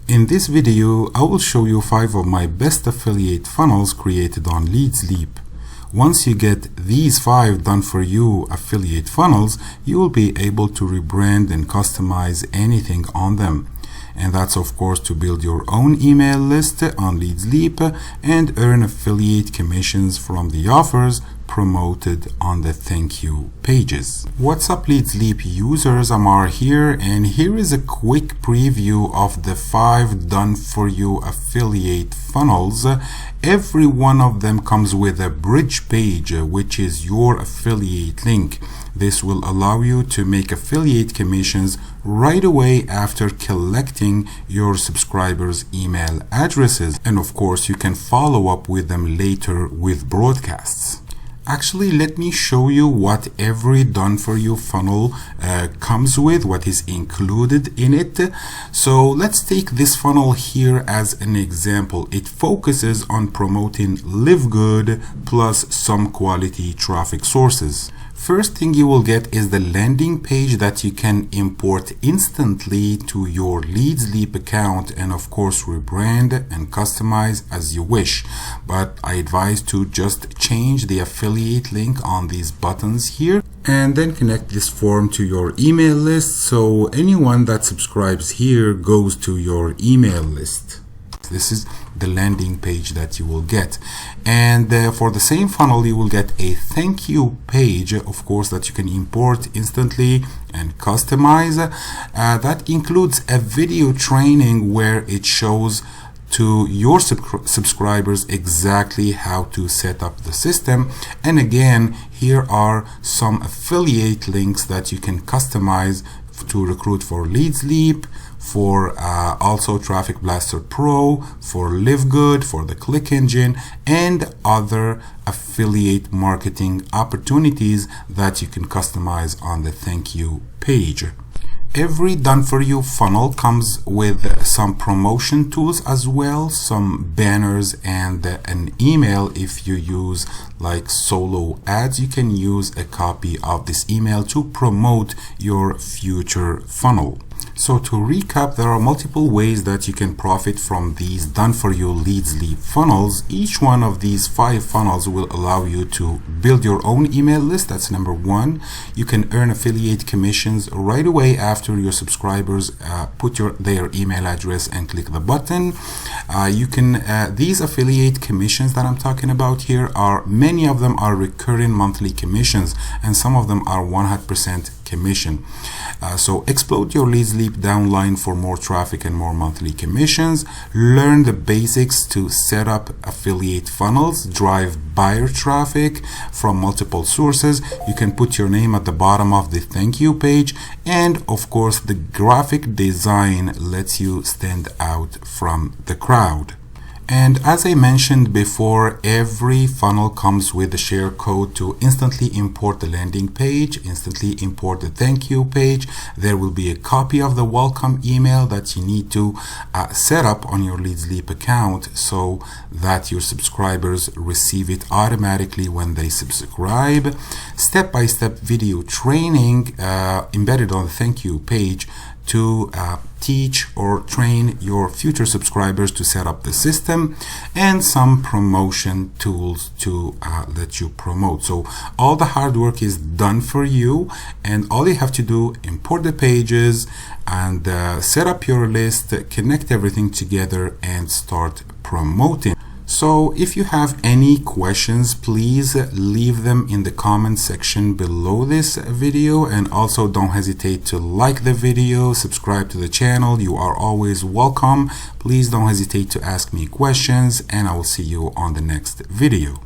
In this video, I will show you 5 of my best affiliate funnels created on Leadsleap. Once you get these 5 done for you affiliate funnels, you will be able to rebrand and customize anything on them. And that's of course to build your own email list on Leadsleap and earn affiliate commissions from the offers promoted on the thank you pages. What's up Leadsleap users, Amar here, and here is a quick preview of the 5 done for you affiliate funnels. Every one of them comes with a bridge page, which is your affiliate link. This will allow you to make affiliate commissions right away after collecting your subscribers' email addresses, and of course you can follow up with them later with broadcasts. Actually, let me show you what every done for you funnel comes with, what is included in it. So let's take this funnel here as an example. It focuses on promoting Live Good plus some quality traffic sources. First thing you will get is the landing page that you can import instantly to your Leadsleap account and of course rebrand and customize as you wish. But I advise to just change the affiliate link on these buttons here and then connect this form to your email list, so anyone that subscribes here goes to your email list. This is the landing page that you will get, and for the same funnel you will get a thank you page, of course, that you can import instantly and customize. That includes a video training where it shows to your subscribers exactly how to set up the system. And again, here are some affiliate links that you can customize to recruit for Leadsleap, for also Traffic Blaster Pro, for Live Good, for the click engine, and other affiliate marketing opportunities that you can customize on the thank you page. Every done for you funnel comes with some promotion tools as well, some banners and an email. If you use like solo ads, you can use a copy of this email to promote your future funnel. So to recap, there are multiple ways that you can profit from these done for you Leadsleap funnels. Each one of these 5 funnels will allow you to build your own email list. That's number 1. You can earn affiliate commissions right away after your subscribers put their email address and click the button. These affiliate commissions that I'm talking about here many of them are recurring monthly commissions, and some of them are 100% commission. So explode your Leadsleap downline for more traffic and more monthly commissions. Learn the basics to set up affiliate funnels, drive buyer traffic from multiple sources. You can put your name at the bottom of the thank you page, and of course the graphic design lets you stand out from the crowd. And as I mentioned before, every funnel comes with a share code to instantly import the landing page, instantly import the thank you page. There will be a copy of the welcome email that you need to set up on your Leadsleap account so that your subscribers receive it automatically when they subscribe. Step-by-step video training embedded on the thank you page to teach or train your future subscribers to set up the system, and some promotion tools to let you promote. So all the hard work is done for you, and all you have to do, import the pages and set up your list, connect everything together and start promoting. So if you have any questions, please leave them in the comment section below this video, and also don't hesitate to like the video, subscribe to the channel. You are always welcome. Please don't hesitate to ask me questions, and I will see you on the next video.